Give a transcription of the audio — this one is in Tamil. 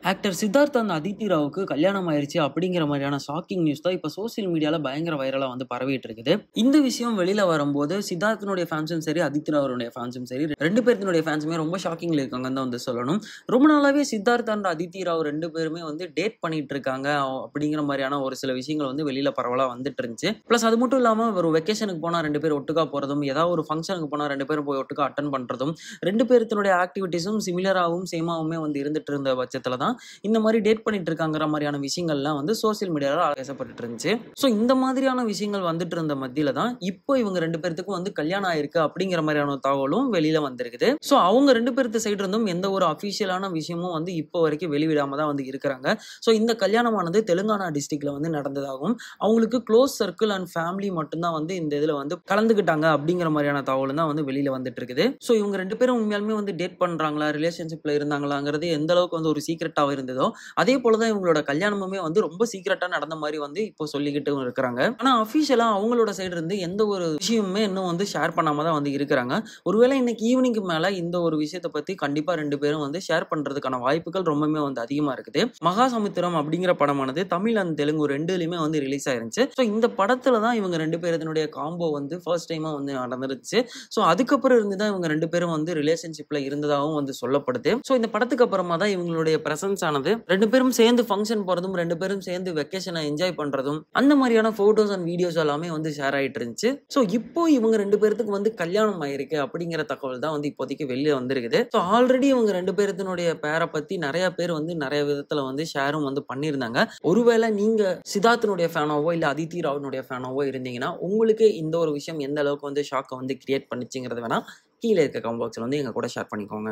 ஆக்டர் சித்தார்த் அண்ட் அதித்தி ராவுக்கு கல்யாணம் ஆயிருச்சு அப்படிங்கிற மாதிரியான ஷாக்கிங் நியூஸ் தான் இப்போ சோசியல் மீடியாவில் பயங்கர வைரலாக வந்து பரவிட்டு இருக்குது. இந்த விஷயம் வெளியில வரும்போது சித்தார்த்தினுடைய ஃபேன்ஸும் சரி, அதித்தி ராவனுடைய ஃபேன்ஸும் சரி, ரெண்டு பேருடைய ஃபேன்ஸுமே ரொம்ப ஷாக்கிங்ல இருக்காங்கன்னு தான் வந்து சொல்லணும். ரொம்ப நாளாவே சித்தார்த் அண்ட் அதித்தி ராவ் ரெண்டு பேருமே வந்து டேட் பண்ணிட்டு இருக்காங்க அப்படிங்கிற மாதிரியான ஒரு சில விஷயங்கள் வந்து வெளியில பரவலாக வந்துட்டு இருந்துச்சு. பிளஸ் அது மட்டும் இல்லாமல் ஒரு வெக்கேஷனுக்கு போனால் ரெண்டு பேரும் ஒட்டுக்கா போறதும், ஏதாவது ஒரு ஃபங்க்ஷனுக்கு போனால் ரெண்டு பேரும் போய் ஒட்டுக்கா அட்டன் பண்றதும், ரெண்டு பேருத்தினுடைய ஆக்டிவிட்டிஸும் சிமிலராகவும் சேமாவுமே வந்து இருந்துட்டு இருந்த பட்சத்தில் தான் இந்த மாதிரி டேட் பண்ணிட்டு இருக்காங்கிற மாதிரியான விஷயங்கள்லாம் வந்து சோசியல் மீடியாவில் பேசப்பட்டு இருந்துச்சு. ஸோ இந்த மாதிரியான விஷயங்கள் வந்துட்டு இருந்த மத்தியில தான் இப்போ இவங்க ரெண்டு பேருக்கும் வந்து கல்யாணம் ஆயிருக்கு அப்படிங்கிற மாதிரியான தகவலும் வெளியில வந்திருக்குது. ஸோ அவங்க ரெண்டு பேருக்கு சைடு இருந்தும் எந்த ஒரு அஃபிஷியலான விஷயமும் வந்து இப்போ வரைக்கும் வெளிவிடாம தான் வந்து இருக்கிறாங்க. ஸோ இந்த கல்யாணமானது தெலுங்கானா டிஸ்ட்ரிக்ட்ல வந்து நடந்ததாகவும், அவங்களுக்கு க்ளோஸ் சர்க்கிள் அண்ட் ஃபேமிலி மட்டும்தான் வந்து இந்த இதுல வந்து கலந்துக்கிட்டாங்க அப்படிங்கிற மாதிரியான தகவல் தான் வந்து வெளியில வந்துட்டு இருக்குது. ஸோ இவங்க ரெண்டு பேரும் உண்மையாலுமே வந்து டேட் பண்றாங்களா, ரிலேஷன்ஷிப்ல இருந்தாங்களாங்கிறது எந்த அளவுக்கு வந்து ஒரு சீக்கிரட்டாக இருந்ததோ அதே போலதான் இவங்களோட கல்யாணமுமே வந்து ரொம்ப சீக்கிரட்டா நடந்த மாதிரி வந்து இப்போ சொல்லிக்கிட்டு இருக்கிறாங்க. ஆனா அபிஷியலா அவங்களோட சைடு இருந்து எந்த ஒரு விஷயமுமே இன்னும் வந்து ஷேர் பண்ணாம தான் வந்து இருக்கிறாங்க. ஒருவேளை இன்னைக்கு ஈவினிங்க்கு மேல இந்த ஒரு விஷயத்தை பத்தி கண்டிப்பா ரெண்டு பேரும் வந்து ஷேர் பண்றதுக்கான வாய்ப்புகள் ரொம்பவே வந்து அதிகமா இருக்குது. மகாசமுத்திரம் அப்படிங்கிற படமானது தமிழ் அண்ட் தெலுங்கு ரெண்டுலயுமே வந்து ரிலீஸ் ஆயிருந்துச்சு. ஸோ இந்த படத்துல தான் இவங்க ரெண்டு பேருடைய காம்போ வந்து ஃபர்ஸ்ட் டைமா வந்து நடந்துருச்சு. ஸோ அதுக்கப்புறம் இருந்து தான் இவங்க ரெண்டு பேரும் வந்து ரிலேஷன்ஷிப்ல இருந்ததாகவும் வந்து சொல்லப்படுது. ஸோ இந்த படத்துக்கு அப்புறமா தான் இவங்களுடைய பிரசன்ஸ் ஆனது ரெண்டு பேரும் சேர்ந்து ஃபங்க்ஷன் போறதும், ரெண்டு பேரும் சேர்ந்து வெக்கேஷனை என்ஜாய் பண்றதும், அந்த மாதிரியான போட்டோஸ் அண்ட் வீடியோஸ் எல்லாமே வந்து ஷேர் ஆயிட்டு இருந்துச்சு. ஸோ இப்போ இவங்க ரெண்டு பேருக்கு வந்து கல்யாணம் ஆயிருக்கு அப்படிங்கிற தகவல் தான் வந்து இப்போதைக்கு வெளியே வந்திருக்குது. ஸோ ஆல்ரெடி இவங்க ரெண்டு பேருடைய பேரை பத்தி நிறைய பேர் வந்து நிறைய விதத்துல வந்து ஷேரும் வந்து பண்ணியிருந்தாங்க. ஒருவேளை நீங்க சித்தார்த்தினுடைய ஃபேனாவோ இல்ல அதித்தி ராவனுடைய ஃபேனாவோ இருந்தீங்கன்னா உங்களுக்கு இந்த ஒரு விஷயம் எந்த அளவுக்கு வந்து ஷாக்கை வந்து கிரியேட் பண்ணிச்சுங்கிறது வேணா கீழே இருக்க கமெண்ட் பாக்ஸ்ல வந்து எங்க கூட ஷேர் பண்ணிக்கோங்க.